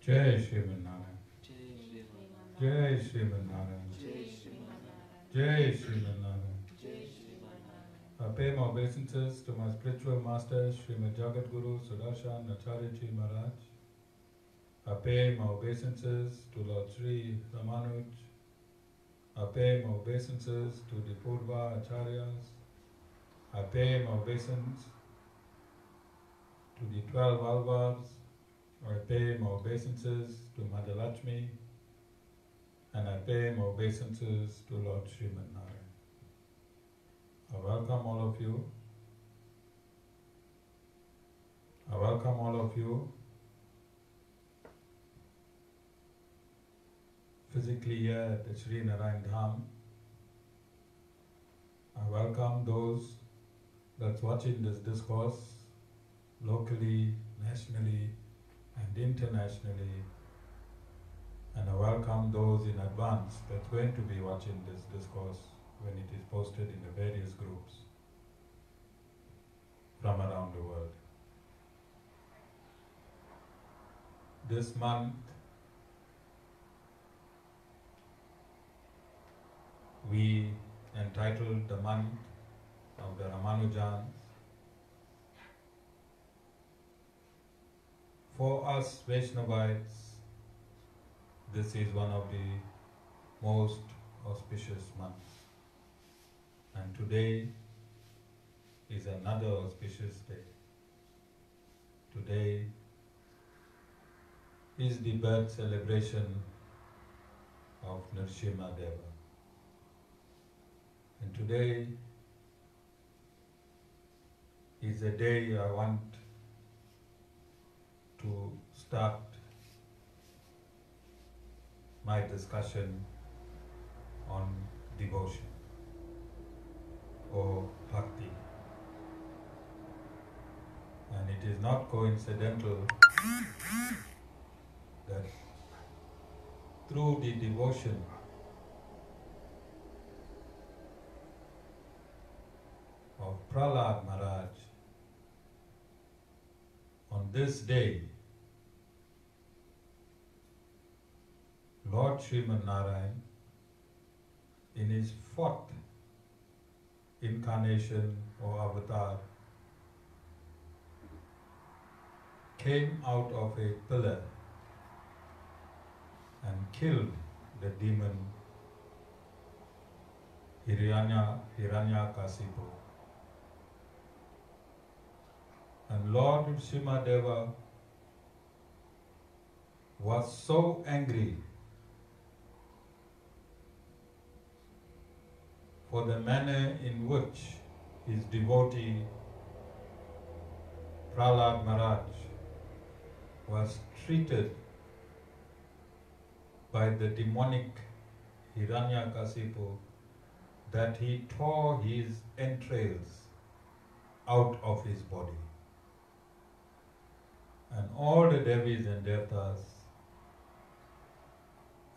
Jai SRIMAN NARAYAN. Jai SRIMAN NARAYAN. Jai SRIMAN NARAYAN. I pay my obeisances to my spiritual master, Srimad Jagat Guru Sudarshan Acharya Ji Maharaj. I pay my obeisances to Lord Sri Ramanuj. I pay my obeisances to the Purva Acharyas. I pay my obeisance to the 12 Alvars. I pay my obeisances to Mother Lakshmi. And I pay my obeisances to Lord Sriman Narayan. I welcome all of you. I welcome all of you physically here at the Sri Narayan Dham. I welcome those that's watching this discourse locally, nationally, and internationally. And I welcome those in advance that's going to be watching this discourse when it is posted in the various groups from around the world. This month, we entitled the month of the Ramanujans. For us Vaishnavites, this is one of the most auspicious months. And today is another auspicious day. Today is the birth celebration of Narsimha Deva. And today is a day I want to start my discussion on devotion or bhakti. And it is not coincidental that through the devotion of Prahlad Maharaj, on this day, Lord Sriman Narayan, in his fourth incarnation or avatar, came out of a pillar and killed the demon Hiranyakashipu. And Lord Narsimha Deva was so angry for the manner in which his devotee Prahlad Maharaj was treated by the demonic Hiranyakashipu, that he tore his entrails out of his body. And all the Devis and Devtas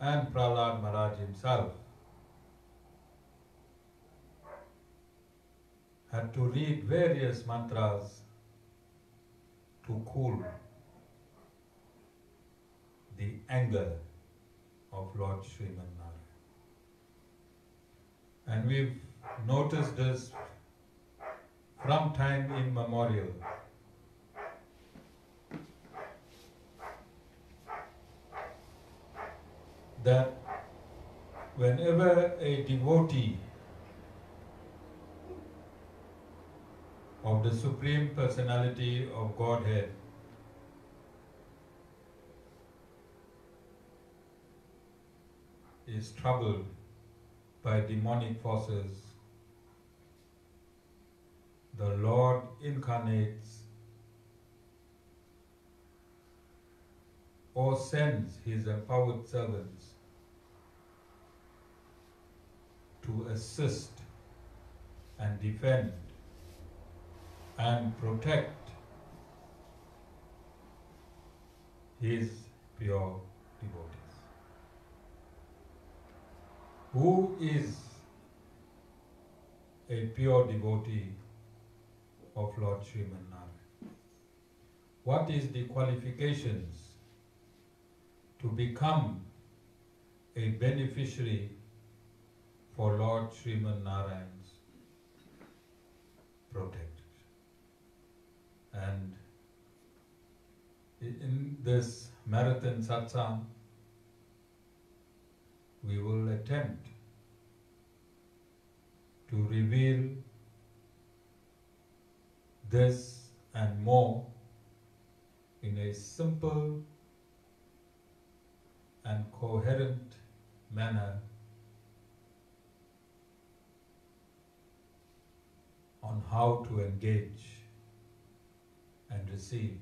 and Prahlad Maharaj himself had to read various mantras to cool the anger of Lord Sriman Narayan. And we've noticed this from time immemorial. That whenever a devotee of the Supreme Personality of Godhead is troubled by demonic forces, the Lord incarnates or sends his empowered servants to assist and defend and protect his pure devotees. Who is a pure devotee of Lord Sriman Narayan? What is the qualifications to become a beneficiary for Lord SRIMAN NARAYAN's protection. And in this marathon satsang, we will attempt to reveal this and more in a simple and coherent manner on how to engage and receive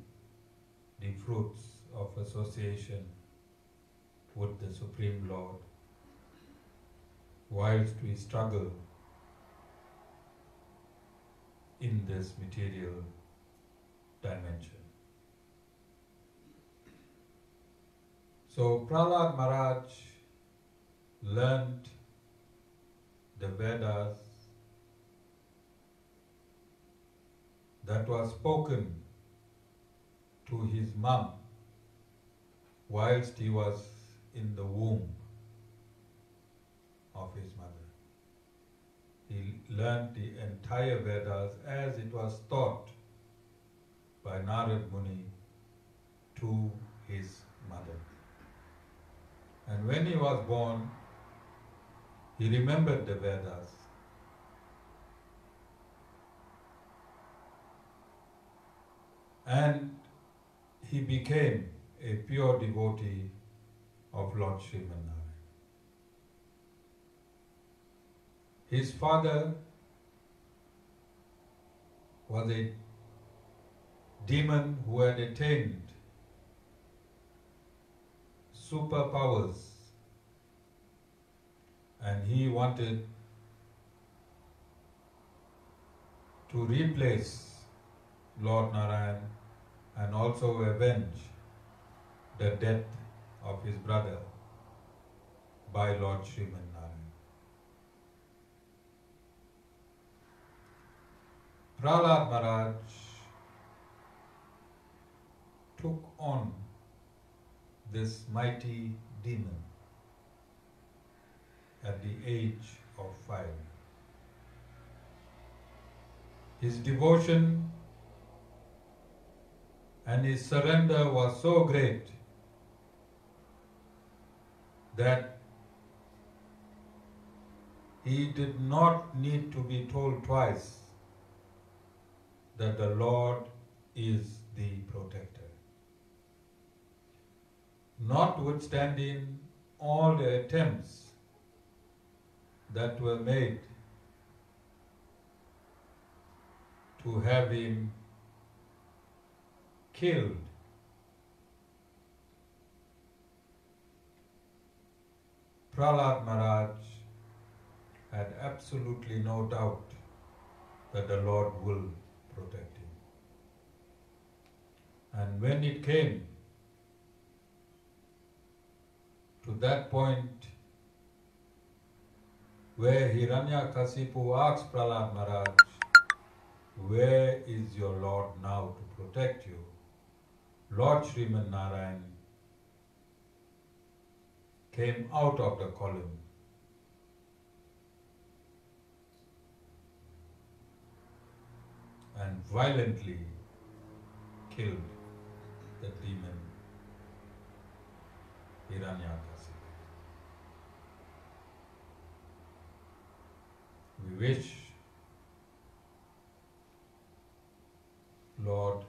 the fruits of association with the Supreme Lord whilst we struggle in this material dimension. So Prahlad Maharaj learned the Vedas that was spoken to his mom whilst he was in the womb of his mother. He learned the entire Vedas as it was taught by Narad Muni to his mother. And when he was born, he remembered the Vedas. And he became a pure devotee of Lord SRIMAN NARAYAN. His father was a demon who had attained superpowers, and he wanted to replace Lord Narayan and also avenge the death of his brother by Lord SRIMAN NARAYAN. Prahlad Maharaj took on this mighty demon at the age of 5. His devotion and his surrender was so great that he did not need to be told twice that the Lord is the protector. Notwithstanding all the attempts that were made to have him killed, Prahlad Maharaj had absolutely no doubt that the Lord will protect him. And when it came to that point where Hiranyakashipu asked Prahlad Maharaj, "Where is your Lord now to protect you?" Lord SRIMAN NARAYAN came out of the column and violently killed the demon Hiranyakashipu. We wish Lord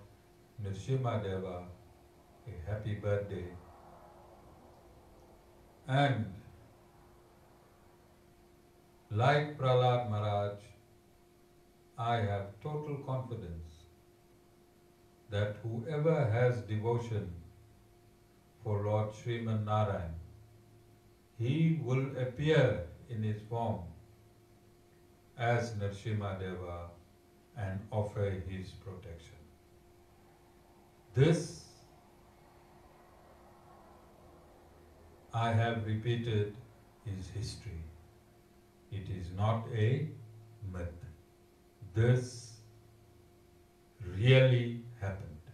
Narsimha Deva a happy birthday, and like Prahlad Maharaj, I have total confidence that whoever has devotion for Lord SRIMAN NARAYAN, he will appear in his form as Narsimha Deva and offer his protection. This I have repeated is history. It is not a myth. This really happened.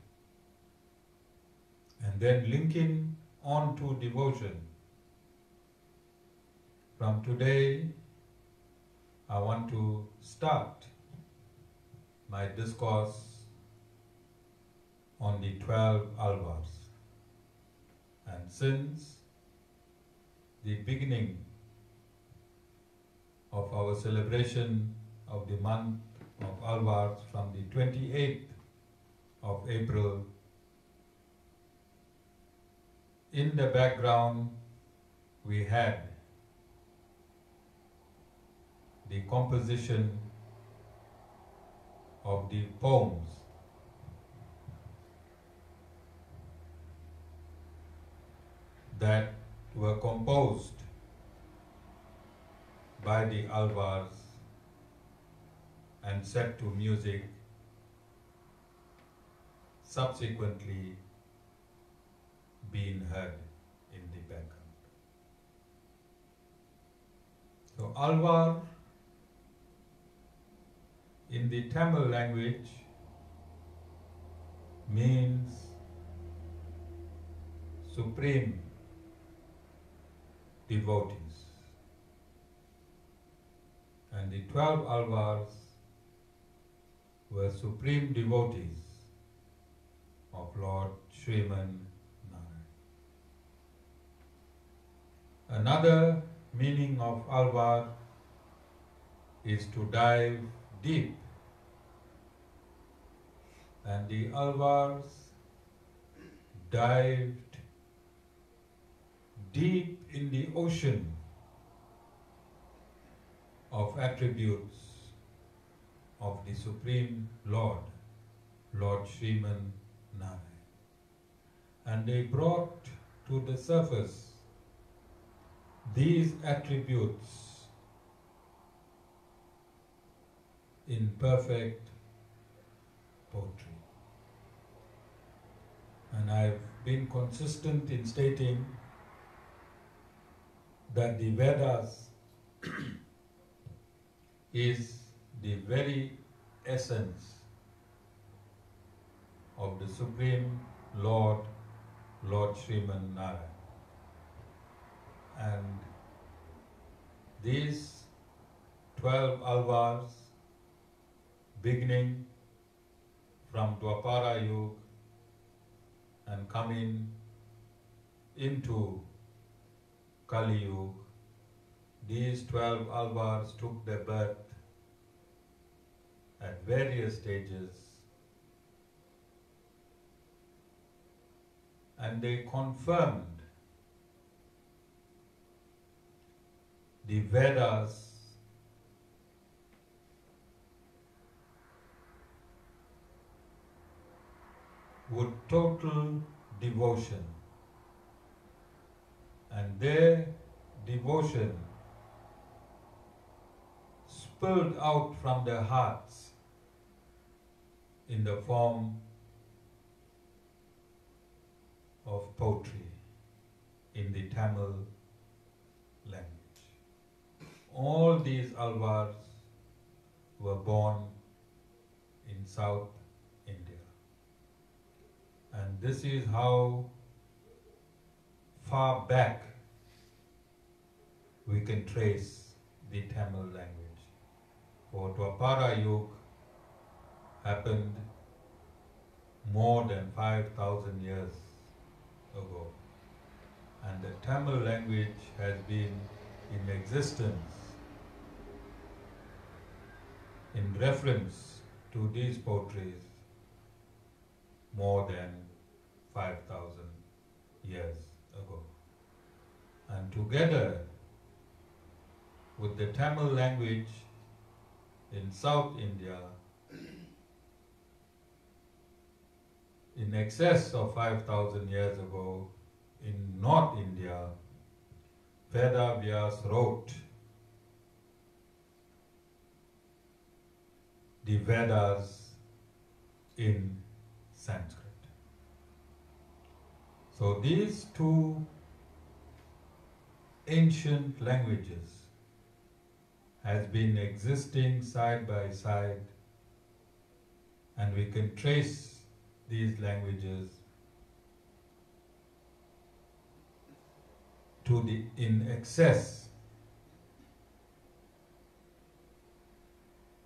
And then linking on to devotion. From today, I want to start my discourse on the 12 Alvars. And since the beginning of our celebration of the month of Alvars from the 28th of April, in the background we had the composition of the poems that were composed by the Alvars and set to music, subsequently being heard in the background. So Alvar in the Tamil language means Supreme Devotees. And the 12 Alvars were Supreme Devotees of Lord SRIMAN NARAYAN. Another meaning of Alvar is to dive deep. And the Alvars dived deep in the ocean of attributes of the Supreme Lord, Lord SRIMAN NARAYAN. And they brought to the surface these attributes in perfect poetry. And I've been consistent in stating that the Vedas is the very essence of the Supreme Lord, Lord SRIMAN NARAYAN. And these 12 Alvars, beginning from Dwapara Yuga and coming into Kali Yuga, these 12 Alvars took their birth at various stages, and they confirmed the Vedas with total devotion, and their devotion spilled out from their hearts in the form of poetry in the Tamil language. All these Alvars were born in South India. And this is how far back we can trace the Tamil language. For Dwapara Yuga happened more than 5,000 years ago. And the Tamil language has been in existence in reference to these poetries more than 5,000 years ago. And together with the Tamil language in South India, in excess of 5,000 years ago, in North India, Veda Vyas wrote the Vedas in Sanskrit. So these two ancient languages has been existing side by side, and we can trace these languages in excess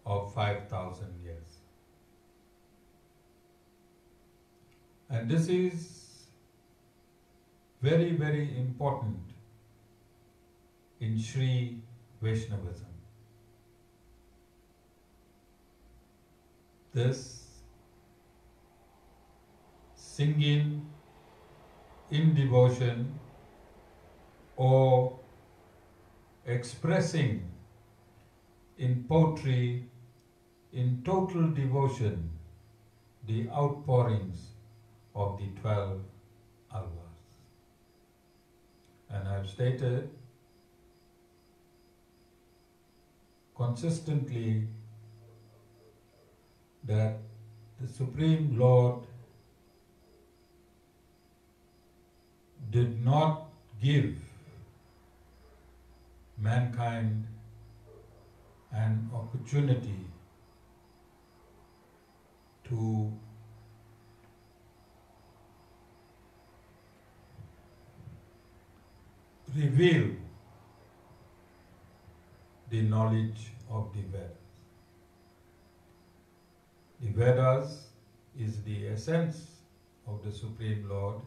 of 5,000 years. And this is very, very important in Sri Vaishnavism. This singing in devotion or expressing in poetry in total devotion the outpourings of the 12 Alvars. And I have stated consistently that the Supreme Lord did not give mankind an opportunity to reveal the knowledge of the Vedas. The Vedas is the essence of the Supreme Lord.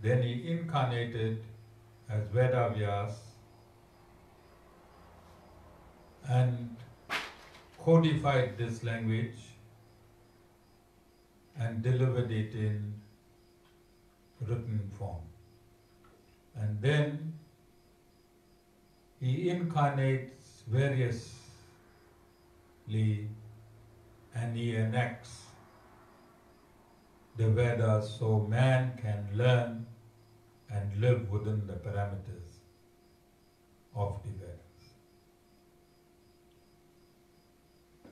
Then he incarnated as Vedavyas and codified this language and delivered it in written form. And then he incarnates variously and he enacts the Vedas so man can learn and live within the parameters of the Vedas.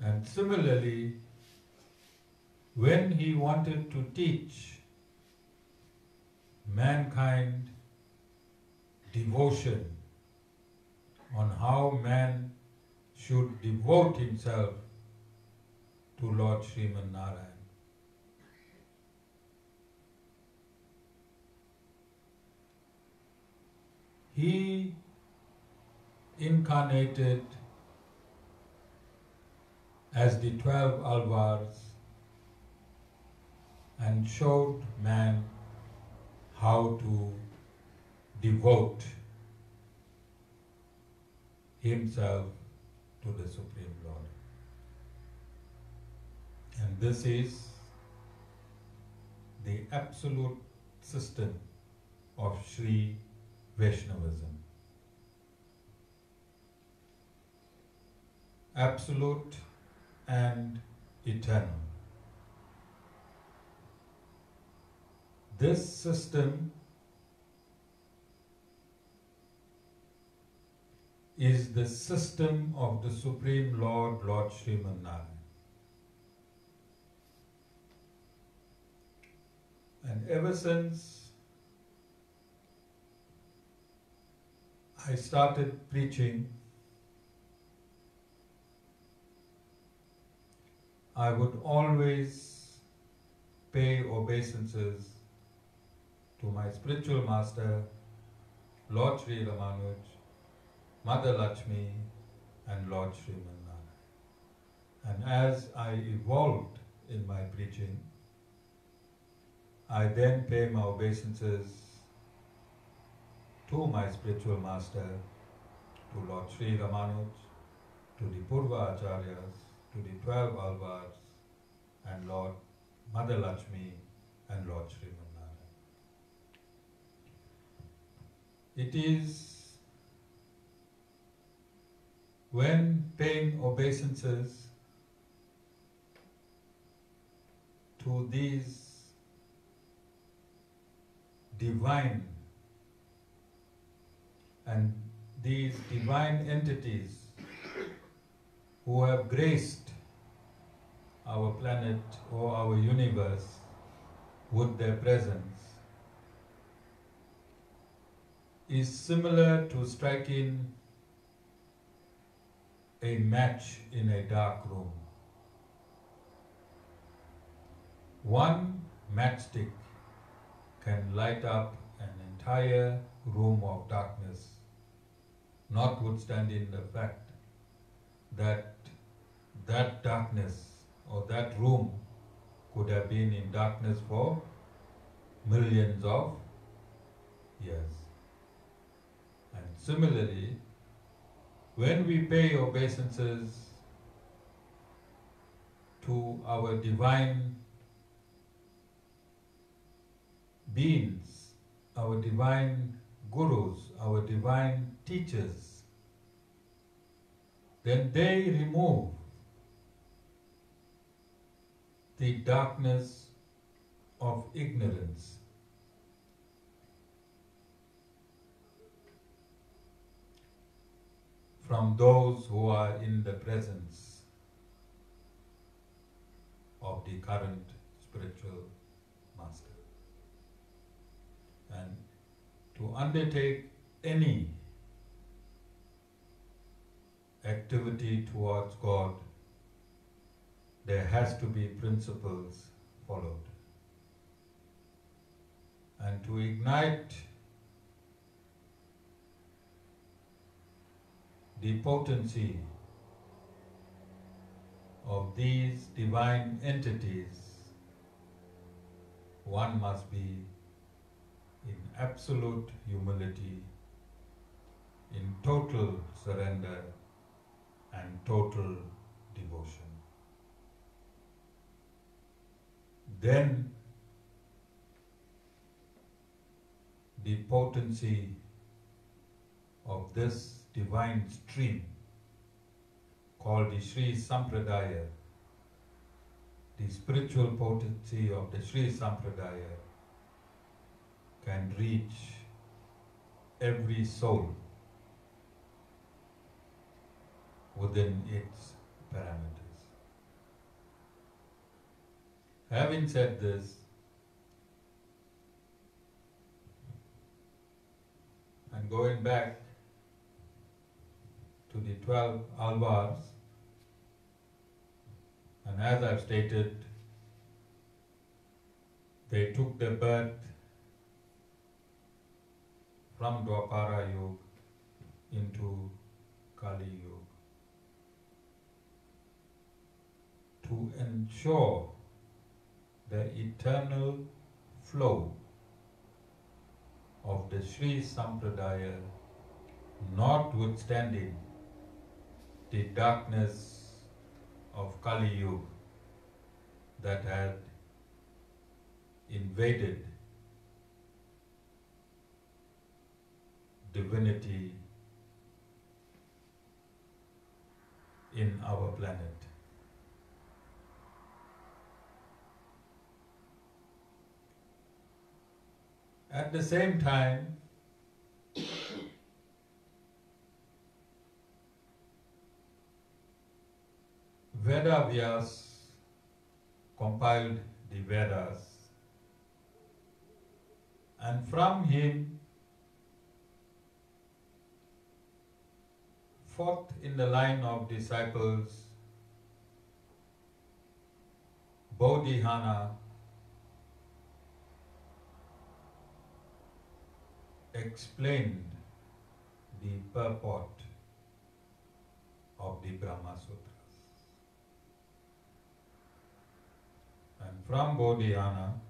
And similarly, when he wanted to teach mankind devotion on how man should devote himself to Lord SRIMAN NARAYAN, he incarnated as the 12 Alvars and showed man how to devote himself to the Supreme Lord. And this is the absolute system of Sri Vaishnavism. Absolute and eternal. This system is the system of the Supreme Lord, Lord SRIMAN NARAYAN. And ever since I started preaching, I would always pay obeisances to my spiritual master, Lord Sri Ramanuj, Mother Lakshmi, and Lord SRIMAN NARAYAN. And as I evolved in my preaching, I then pay my obeisances to my spiritual master, to Lord Sri Ramanuj, to the Purva Acharyas, to the 12 Alvars, and Lord Mother Lakshmi, and Lord SRIMAN NARAYAN. It is when paying obeisances to these divine and these divine entities who have graced our planet or our universe with their presence is similar to striking a match in a dark room. One matchstick can light up an entire room of darkness, notwithstanding the fact that that darkness or that room could have been in darkness for millions of years. And similarly, when we pay obeisances to our divine beings, our divine gurus, our divine teachers, then they remove the darkness of ignorance. From those who are in the presence of the current spiritual master. And to undertake any activity towards God, there has to be principles followed. And to ignite the potency of these divine entities, one must be in absolute humility, in total surrender and total devotion. Then the potency of this divine stream called the Sri Sampradaya, the spiritual potency of the Sri Sampradaya can reach every soul within its parameters. Having said this, and going back to the 12 Alvars, and as I've stated, they took their birth from Dwapara Yuga into Kali Yuga to ensure the eternal flow of the Sri Sampradaya, notwithstanding the darkness of Kali Yuga that had invaded divinity in our planet. At the same time, Vedavyas compiled the Vedas, and from him, fourth in the line of disciples, Bodhidharma explained the purport of the Brahma Sutras. And from Bodhidharma,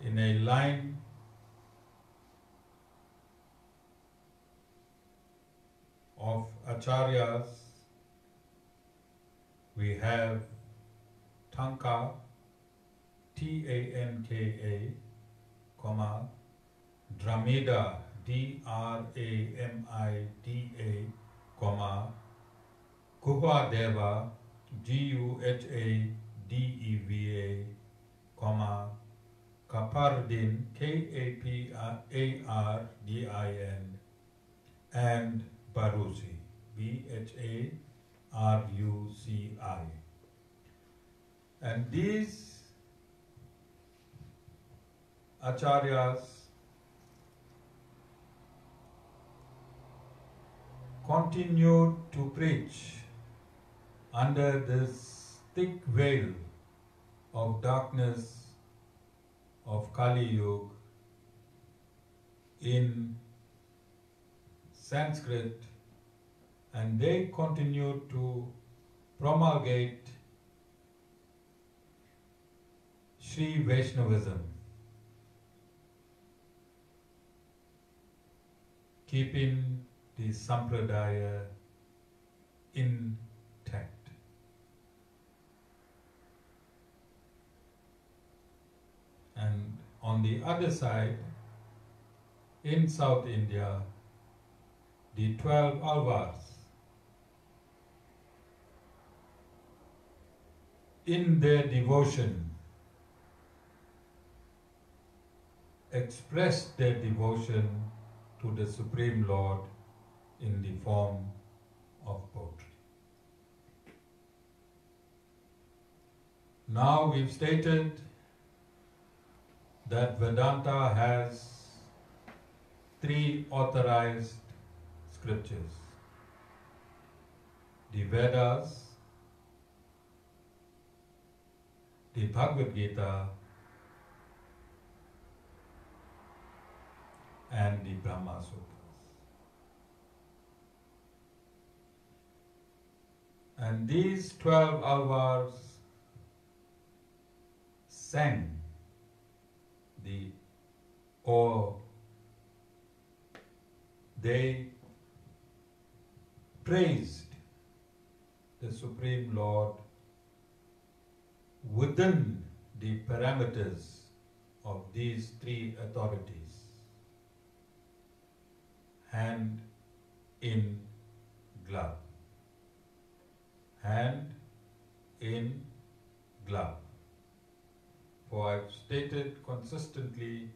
in a line of acharyas, we have Tanka, T-A-N-K-A, comma, Dramida, D-R-A-M-I-D-A, comma, Guhadeva, G-U-H-A-D-E-V-A, comma, Kapardin, K-A-P-A-R-D-I-N, and Barusi, B-H-A-R-U-C-I. And these acharyas continued to preach under this thick veil of darkness of Kali Yuga in Sanskrit, and they continue to promulgate Sri Vaishnavism, keeping the Sampradaya intact. And on the other side, in South India, the 12 Alvars, in their devotion, expressed their devotion to the Supreme Lord in the form of poetry. Now we've stated that Vedanta has 3 authorized scriptures: the Vedas, the Bhagavad Gita, and the Brahma Sutras. And these 12 Alvars sang they praised the Supreme Lord within the parameters of these 3 authorities: hand in glove. Hand in glove. For I've stated consistently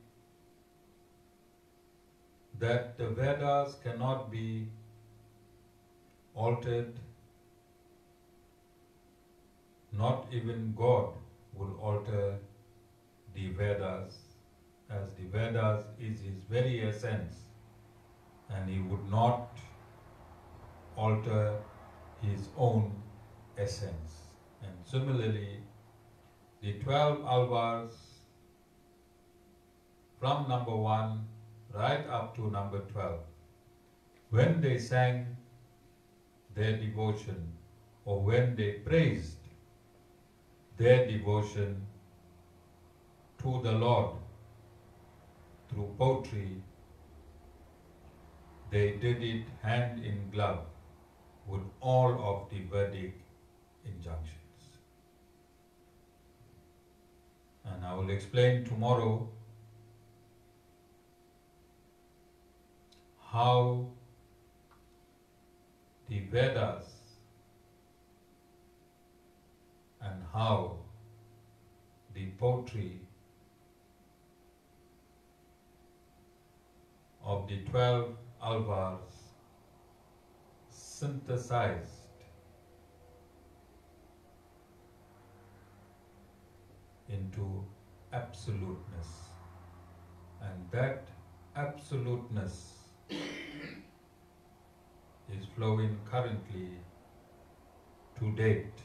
that the Vedas cannot be altered. Not even God will alter the Vedas, as the Vedas is His very essence, and He would not alter His own essence. And similarly, the 12 Alvars, from number 1 right up to number 12, when they sang their devotion, or when they praised their devotion to the Lord through poetry, they did it hand in glove with all of the Vedic injunctions. And I will explain tomorrow how the Vedas and how the poetry of the 12 Alvars synthesized into absoluteness, and that absoluteness is flowing currently to date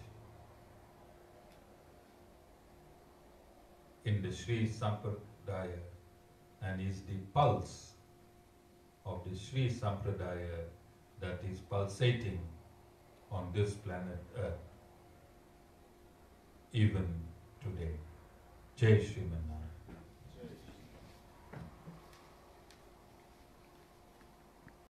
in the Sri Sampradaya, and is the pulse of the Sri Sampradaya that is pulsating on this planet Earth even today. Jai Sriman Narayana.